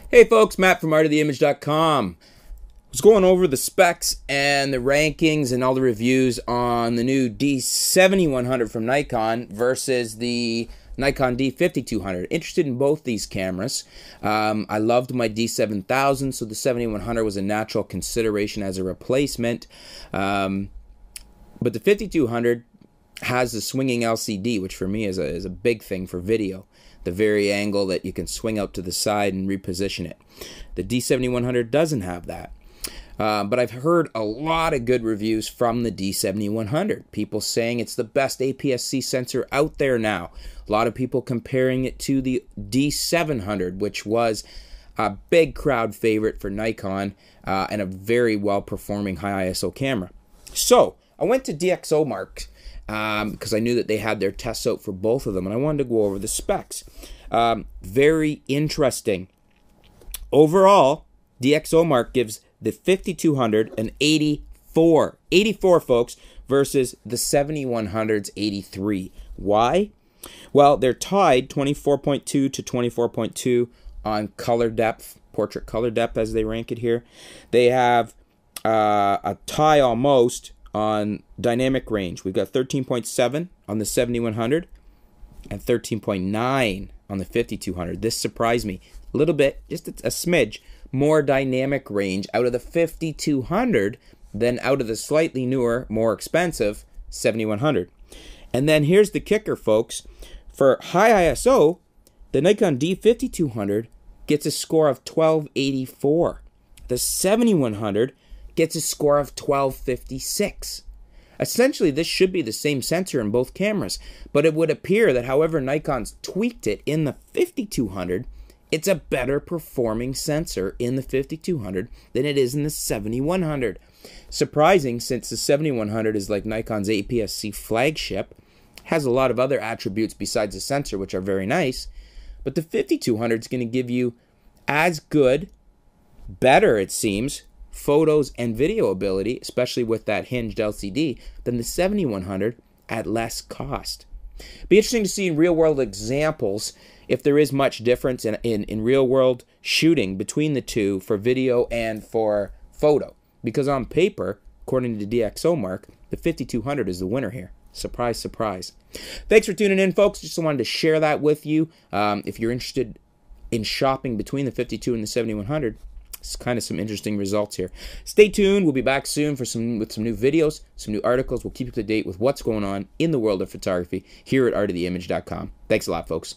Hey folks, Matt from artoftheimage.com. I was going over the specs and the rankings and all the reviews on the new D7100 from Nikon versus the Nikon D5200. Interested in both these cameras. I loved my D7000, so the 7100 was a natural consideration as a replacement. But the 5200 has the swinging LCD, which for me is a big thing for video. The very angle that you can swing out to the side and reposition it. The D7100 doesn't have that. But I've heard a lot of good reviews from the D7100. People saying it's the best APS-C sensor out there now. A lot of people comparing it to the D700, which was a big crowd favorite for Nikon and a very well-performing high ISO camera. So I went to DXOMark because I knew that they had their tests out for both of them, and I wanted to go over the specs. Very interesting. Overall, DXOMark gives the 5200 an 84. 84, folks, versus the 7100's 83. Why? Well, they're tied 24.2 to 24.2 on color depth, portrait color depth as they rank it here. They have a tie almost on dynamic range. We've got 13.7 on the 7100 and 13.9 on the 5200. This surprised me a little bit, just a smidge more dynamic range out of the 5200 than out of the slightly newer, more expensive 7100. And then here's the kicker, folks. For high ISO, the Nikon D5200 gets a score of 1284. The 7100 gets a score of 1256. Essentially, this should be the same sensor in both cameras, but it would appear that however Nikon's tweaked it in the 5200, it's a better performing sensor in the 5200 than it is in the 7100. Surprising, since the 7100 is like Nikon's APS-C flagship, has a lot of other attributes besides the sensor, which are very nice, but the 5200 is going to give you as good, better it seems, photos and video ability, especially with that hinged LCD, than the 7100 at less cost. Be interesting to see in real-world examples if there is much difference in real-world shooting between the two for video and for photo. Because on paper, according to DXOMark, the 5200 is the winner here. Surprise, surprise. Thanks for tuning in, folks. Just wanted to share that with you. If you're interested in shopping between the 52 and the 7100, it's kind of some interesting results here. Stay tuned. We'll be back soon with some new videos, some new articles. We'll keep you up to date with what's going on in the world of photography here at artoftheimage.com. Thanks a lot, folks.